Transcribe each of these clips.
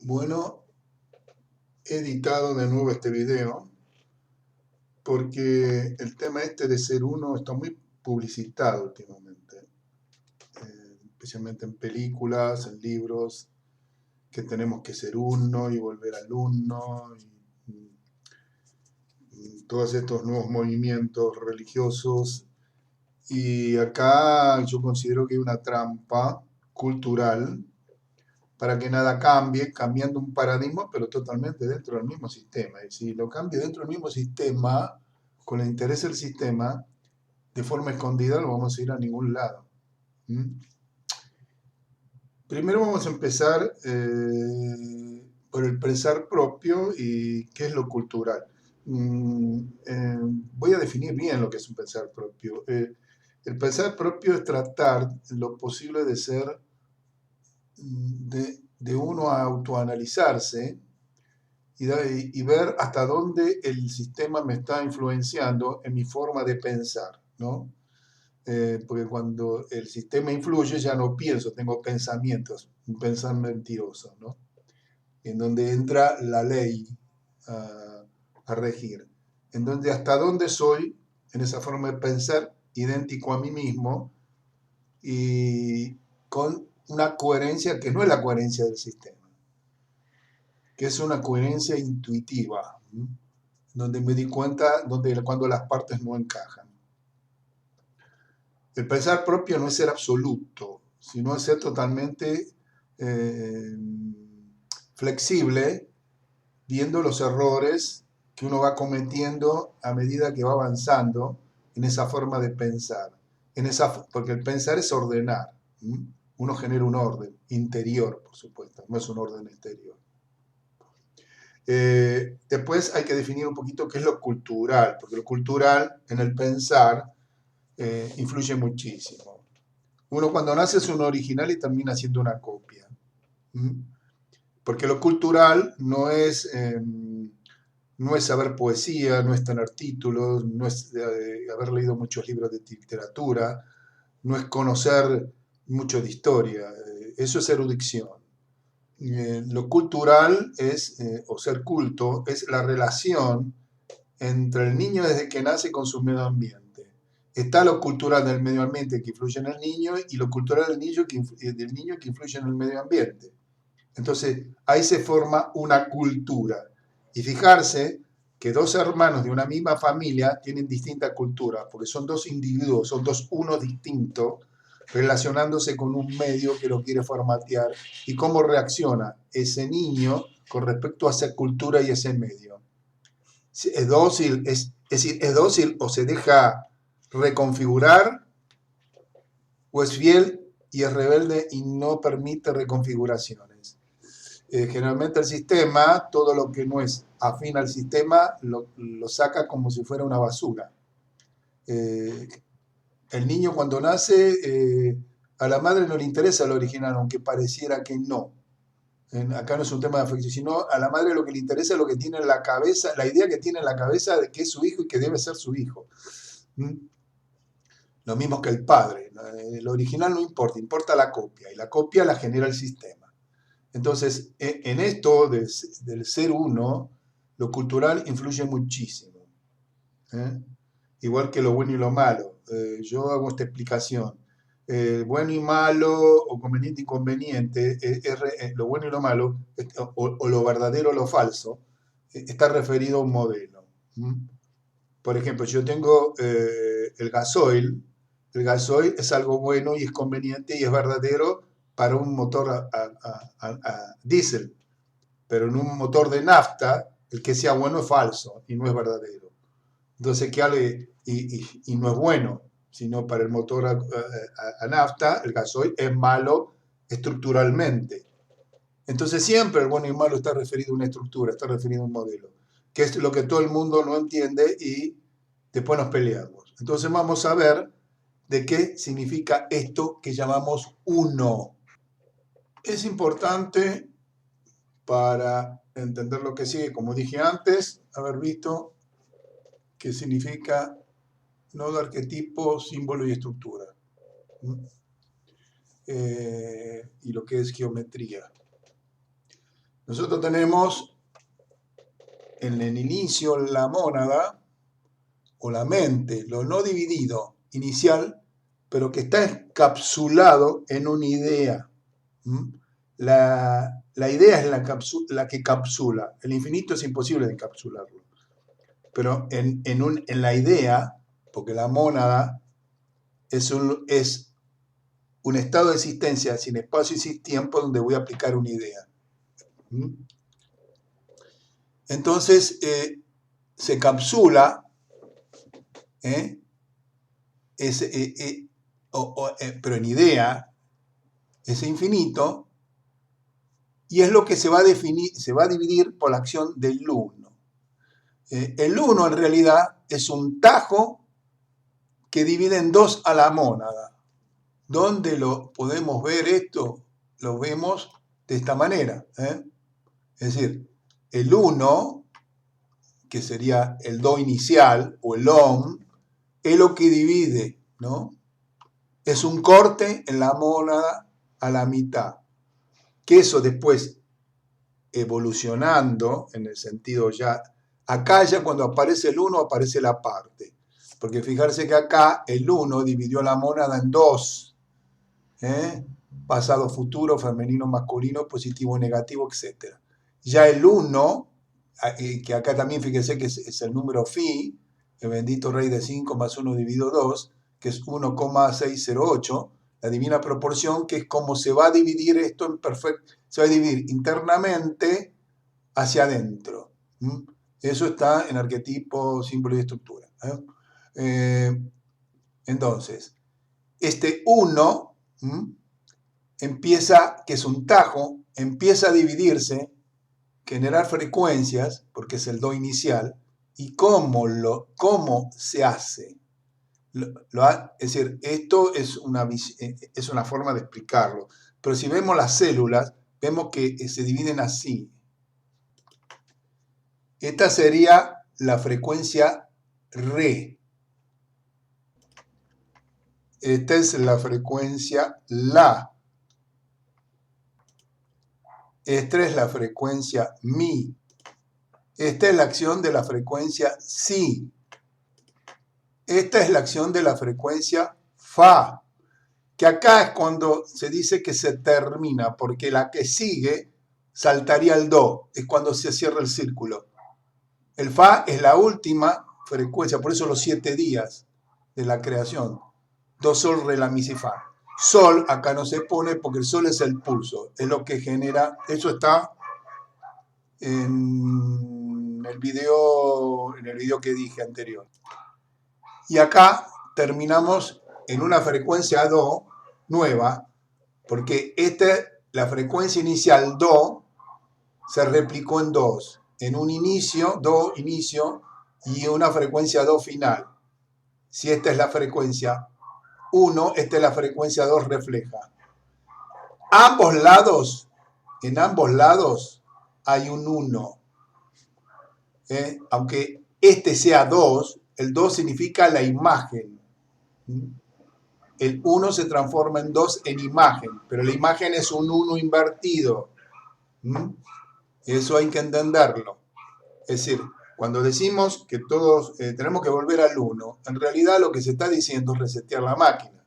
Bueno, he editado de nuevo este video porque el tema este de ser uno está muy publicitado últimamente, especialmente en películas, en libros, que tenemos que ser uno y volver al uno, y todos estos nuevos movimientos religiosos. Y acá yo considero que hay una trampa cultural para que nada cambie, cambiando un paradigma, pero totalmente dentro del mismo sistema. Y si lo cambio dentro del mismo sistema, con el interés del sistema, de forma escondida, no vamos a ir a ningún lado. ¿Mm? Primero vamos a empezar por el pensar propio y qué es lo cultural. Voy a definir bien lo que es un pensar propio. El pensar propio es tratar lo posible de ser, de uno a autoanalizarse y ver hasta dónde el sistema me está influenciando en mi forma de pensar, ¿no? Porque cuando el sistema influye ya no pienso, tengo pensamientos, un pensar mentiroso, ¿no? En donde entra la ley a regir, en donde hasta dónde soy en esa forma de pensar idéntico a mí mismo y con una coherencia que no es la coherencia del sistema, que es una coherencia intuitiva, ¿no? Donde me di cuenta cuando las partes no encajan. El pensar propio no es ser absoluto, sino es ser totalmente eh, flexible, viendo los errores que uno va cometiendo a medida que va avanzando en esa forma de pensar. Porque el pensar es ordenar. ¿Mm? Uno genera un orden interior, por supuesto, no es un orden exterior. Después hay que definir un poquito qué es lo cultural, porque lo cultural en el pensar influye muchísimo. Uno cuando nace es un original y termina siendo una copia. ¿Mm? Porque lo cultural no es saber poesía, no es tener títulos, no es haber leído muchos libros de literatura, no es conocer mucho de historia. Eso es erudición. Lo cultural es, o ser culto, es la relación entre el niño desde que nace con su medio ambiente. Está lo cultural del medio ambiente que influye en el niño y lo cultural del niño que influye en el medio ambiente. Entonces, ahí se forma una cultura. Y fijarse que dos hermanos de una misma familia tienen distinta cultura, porque son dos individuos, son dos unos distintos, relacionándose con un medio que lo quiere formatear y cómo reacciona ese niño con respecto a esa cultura y ese medio. Es dócil, decir, es dócil o se deja reconfigurar, o es fiel y es rebelde y no permite reconfiguraciones. Generalmente el sistema, todo lo que no es afín al sistema, lo saca como si fuera una basura. El niño cuando nace, a la madre no le interesa lo original, aunque pareciera que no. Acá no es un tema de afecto, sino a la madre lo que le interesa es lo que tiene en la cabeza, la idea que tiene en la cabeza de que es su hijo y que debe ser su hijo. ¿Mm? Lo mismo que el padre. El original no importa, importa la copia, y la copia la genera el sistema. Entonces, en esto del ser uno, lo cultural influye muchísimo. ¿Eh? Igual que lo bueno y lo malo. Yo hago esta explicación. Bueno y malo, o conveniente y inconveniente, lo bueno y lo malo, o lo verdadero o lo falso, está referido a un modelo. ¿Mm? Por ejemplo, yo tengo el gasoil. El gasoil es algo bueno y es conveniente y es verdadero para un motor a diésel, pero en un motor de nafta, el que sea bueno es falso y no es verdadero. Entonces, y no es bueno, sino para el motor a nafta, el gasoil es malo estructuralmente. Entonces, siempre el bueno y malo está referido a una estructura, está referido a un modelo, que es lo que todo el mundo no entiende y después nos peleamos. Entonces, vamos a ver de qué significa esto que llamamos uno. Es importante para entender lo que sigue, como dije antes, haber visto qué significa nodo, arquetipo, símbolo y estructura. Y lo que es geometría. Nosotros tenemos en el inicio la mónada o la mente, lo no dividido inicial, pero que está encapsulado en una idea. La idea es la que capsula. El infinito es imposible de encapsularlo. Pero en la idea, porque la mónada es un estado de existencia sin espacio y sin tiempo donde voy a aplicar una idea. Entonces, se capsula, pero en idea, ese infinito, y es lo que se va a dividir por la acción del uno. El uno en realidad es un tajo que divide en dos a la mónada. ¿Dónde lo podemos ver esto? Lo vemos de esta manera. Es decir, el 1, que sería el do inicial o el om, es lo que divide, ¿no? Es un corte en la mónada a la mitad. Que eso después, evolucionando, en el sentido ya, acá ya cuando aparece el 1 aparece la parte. Porque fijarse que acá el 1 dividió la mónada en dos. Pasado, futuro, femenino, masculino, positivo, negativo, etc. Ya el 1, que acá también fíjese que es el número phi, el bendito rey de 5 más 1 dividido 2, que es 1,608, la divina proporción, que es como se va a dividir esto en perfecto, se va a dividir internamente hacia adentro. Eso está en arquetipo, símbolo y estructura. Entonces, este 1 empieza, que es un tajo, empieza a dividirse, generar frecuencias, porque es el do inicial, y cómo se hace. Es decir, esto es una forma de explicarlo, pero si vemos las células, vemos que se dividen así. Esta sería la frecuencia re. Esta es la frecuencia la. Esta es la frecuencia mi. Esta es la acción de la frecuencia si. Esta es la acción de la frecuencia fa. Que acá es cuando se dice que se termina, porque la que sigue saltaría el do. Es cuando se cierra el círculo. El fa es la última frecuencia, por eso los 7 días de la creación. Do, sol, re, la, mi, si, fa. Sol acá no se pone porque el sol es el pulso. Es lo que genera. Eso está en el video que dije anterior. Y acá terminamos en una frecuencia do nueva, porque la frecuencia inicial do se replicó en dos. En un inicio, do inicio, y una frecuencia do final. Si esta es la frecuencia 1, esta es la frecuencia 2 refleja. En ambos lados hay un 1. Aunque este sea 2, el 2 significa la imagen. El 1 se transforma en 2 en imagen, pero la imagen es un 1 invertido. Eso hay que entenderlo. Es decir, cuando decimos que todos tenemos que volver al 1, en realidad lo que se está diciendo es resetear la máquina.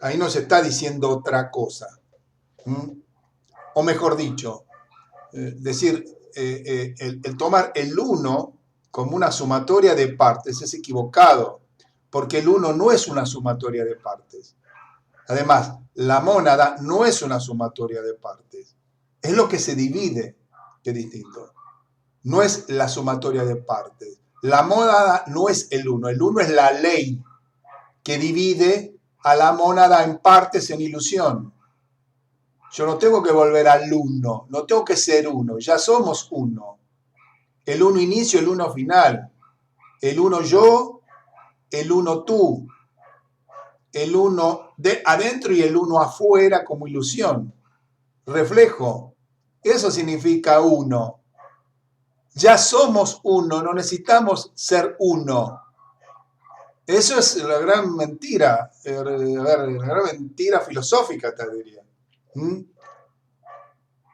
Ahí no se está diciendo otra cosa. O mejor dicho, decir, el tomar el 1 como una sumatoria de partes es equivocado, porque el 1 no es una sumatoria de partes. Además, la mónada no es una sumatoria de partes. Es lo que se divide, que es distinto. No es la sumatoria de partes. La mónada no es el 1. El 1 es la ley que divide a la mónada en partes en ilusión. Yo no tengo que volver al 1, no tengo que ser 1, ya somos 1. El 1 inicio, el 1 final. El 1 yo, el 1 tú. El 1 adentro y el 1 afuera como ilusión. Reflejo. Eso significa 1. Ya somos 1, no necesitamos ser 1. Eso es la gran mentira, la gran mentira filosófica, te diría.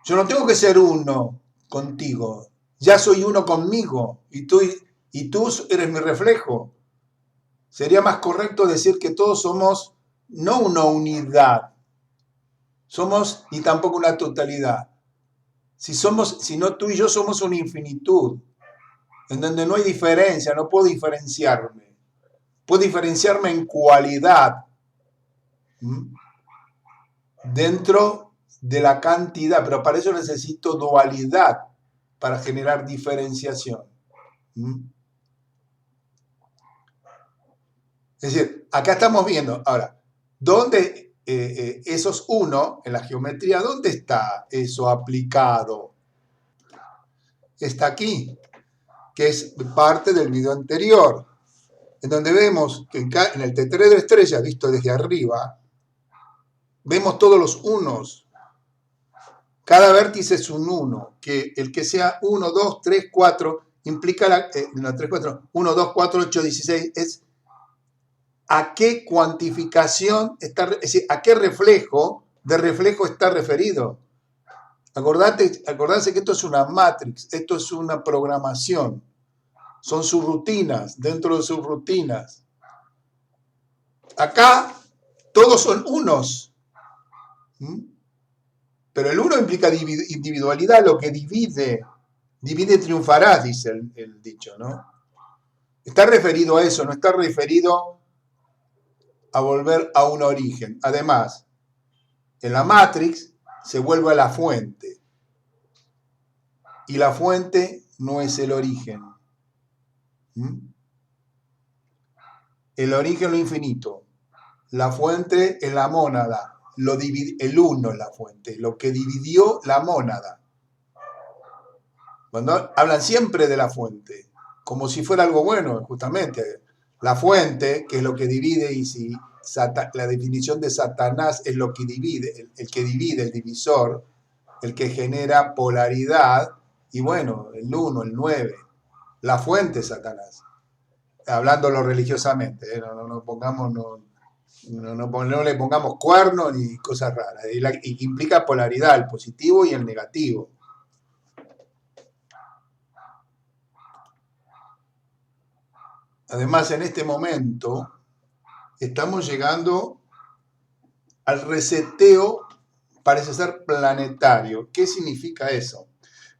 Yo no tengo que ser 1 contigo. Ya soy uno conmigo y tú eres mi reflejo. Sería más correcto decir que todos somos no una unidad, somos ni tampoco una totalidad. Sino tú y yo somos una infinitud, en donde no hay diferencia, no puedo diferenciarme. Puedo diferenciarme en cualidad, dentro de la cantidad, pero para eso necesito dualidad para generar diferenciación. Es decir, acá estamos viendo, ahora, ¿dónde esos uno en la geometría, dónde está eso aplicado? Está aquí, que es parte del video anterior, en donde vemos que en el tetraedro estrella, visto desde arriba, vemos todos los unos. Cada vértice es un 1, que el que sea 1, 2, 3, 4, implica 3, 4, 1, 2, 4, 8, 16, es a qué cuantificación está, es decir, a qué reflejo de reflejo está referido. Acordarse que esto es una matrix, esto es una programación, son sus rutinas, dentro de sus rutinas. Acá todos son unos. Pero el uno implica individualidad, lo que divide triunfarás, dice el dicho, ¿no? Está referido a eso, no está referido a volver a un origen. Además, en la Matrix se vuelve a la fuente. Y la fuente no es el origen. El origen es lo infinito. La fuente es la mónada. El uno es la fuente, lo que dividió la mónada. Cuando hablan siempre de la fuente, como si fuera algo bueno, justamente. La fuente, que es lo que divide, y si la definición de Satanás es lo que divide, el que divide, el divisor, el que genera polaridad, y bueno, el 1, el 9, la fuente es Satanás. Hablándolo religiosamente, no le pongamos cuerno ni cosas raras. Y implica polaridad, el positivo y el negativo. Además, en este momento estamos llegando al reseteo, parece ser planetario. ¿Qué significa eso?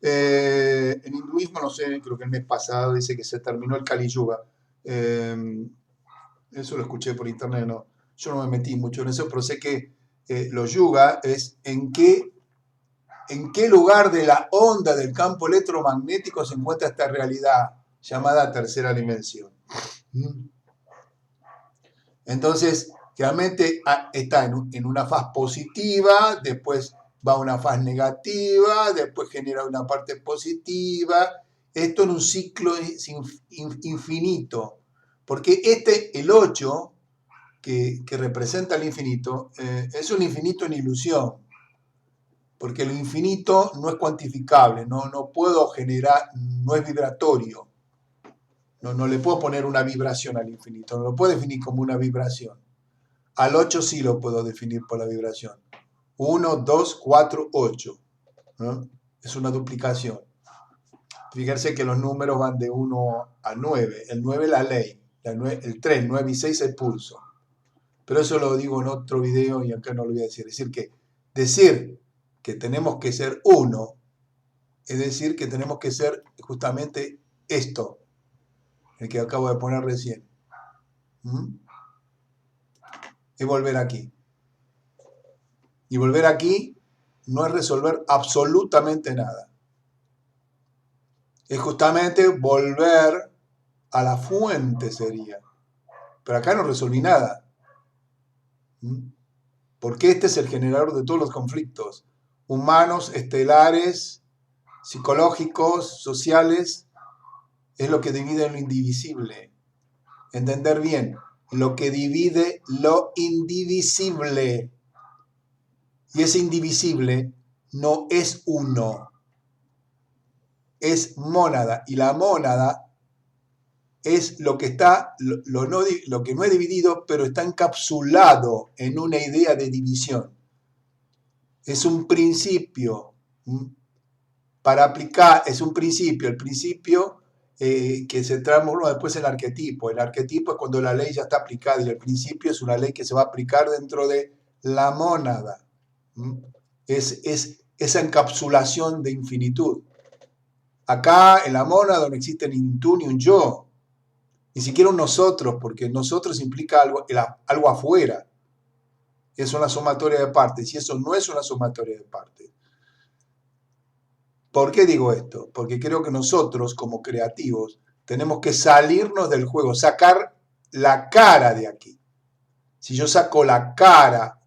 En hinduismo, no sé, creo que el mes pasado dice que se terminó el Kali Yuga. Eso lo escuché por internet, no. Yo no me metí mucho en eso, pero sé que los yuga es en qué lugar de la onda del campo electromagnético se encuentra esta realidad llamada tercera dimensión. Entonces, realmente está en una faz positiva, después va a una faz negativa, después genera una parte positiva. Esto en un ciclo infinito. Porque el 8, que representa el infinito, es un infinito en ilusión. Porque lo infinito no es cuantificable, no puedo generar, no es vibratorio. No le puedo poner una vibración al infinito, no lo puedo definir como una vibración. Al 8 sí lo puedo definir por la vibración. 1, 2, 4, 8. ¿No? Es una duplicación. Fíjense que los números van de 1 a 9. El 9 es la ley. El 3, 9 y 6 es el pulso. Pero eso lo digo en otro video y acá no lo voy a decir. Es decir que tenemos que ser uno, es decir que tenemos que ser justamente esto, el que acabo de poner recién. Es volver aquí. Y volver aquí no es resolver absolutamente nada. Es justamente volver a la fuente sería. Pero acá no resolví nada. Porque este es el generador de todos los conflictos. Humanos, estelares, psicológicos, sociales. Es lo que divide lo indivisible. Entender bien. Lo que divide lo indivisible. Y ese indivisible no es uno. Es mónada. Y la mónada es lo que está, lo que no es dividido, pero está encapsulado en una idea de división. Es un principio. para aplicar, es un principio, el principio que se transforma después en arquetipo. El arquetipo es cuando la ley ya está aplicada y el principio es una ley que se va a aplicar dentro de la mónada. Es esa encapsulación de infinitud. Acá en la mónada no existe ni un tú ni un yo, ni siquiera un nosotros, porque nosotros implica algo afuera. Es una sumatoria de partes y eso no es una sumatoria de partes. ¿Por qué digo esto? Porque creo que nosotros como creativos tenemos que salirnos del juego, sacar la cara de aquí. Si yo saco la cara,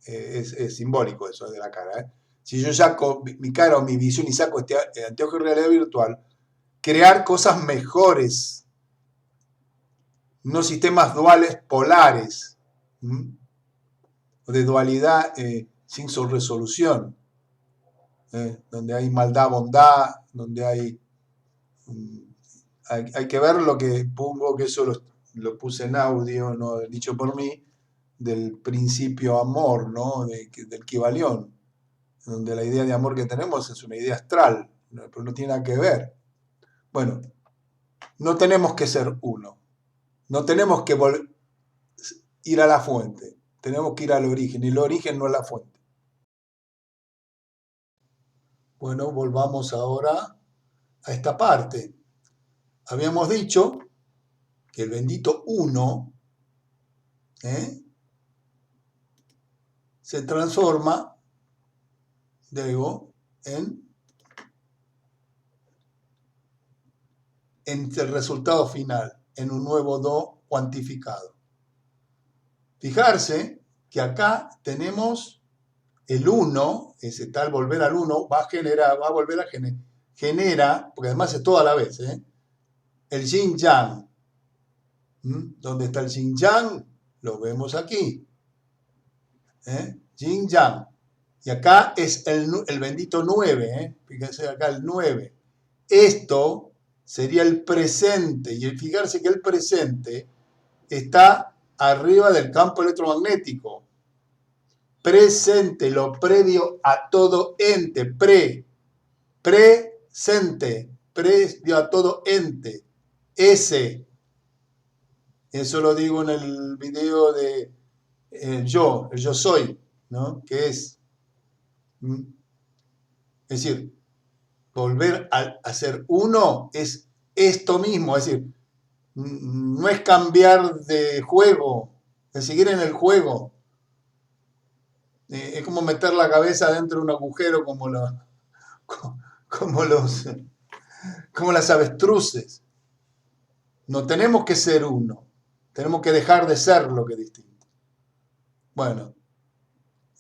es simbólico eso de la cara, ¿eh? Si yo saco mi cara o mi visión y saco este anteojo de realidad virtual, crear cosas mejores, no sistemas duales polares, o de dualidad sin su resolución, donde hay maldad, bondad, donde hay que ver lo que pongo, que eso lo puse en audio, no dicho por mí, del principio amor, ¿no? Del Kybalión, donde la idea de amor que tenemos es una idea astral, pero no tiene nada que ver. Bueno, no tenemos que ser uno, no tenemos que ir a la fuente, tenemos que ir al origen, y el origen no es la fuente. Bueno, volvamos ahora a esta parte. Habíamos dicho que el bendito uno se transforma luego en el resultado final, en un nuevo do cuantificado. Fijarse que acá tenemos el 1, ese tal volver al 1, va a volver a genera, porque además es todo a la vez, el yin yang. ¿Dónde está el yin yang? Lo vemos aquí. Yin yang. Y acá es el bendito 9, fíjense acá el 9. Esto sería el presente, y fijarse que el presente está arriba del campo electromagnético. Presente, lo previo a todo ente, presente, previo a todo ente, ese. Eso lo digo en el video de el yo soy, ¿no? Que es decir, volver a ser uno es esto mismo, es decir, no es cambiar de juego, es seguir en el juego. Es como meter la cabeza dentro de un agujero como las avestruces. No tenemos que ser uno, tenemos que dejar de ser lo que es distinto. Bueno,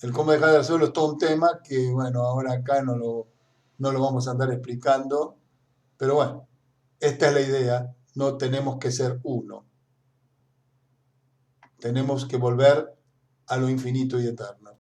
el cómo dejar de serlo es todo un tema que, bueno, ahora acá no lo vamos a andar explicando, pero bueno, esta es la idea, no tenemos que ser uno. Tenemos que volver a lo infinito y eterno.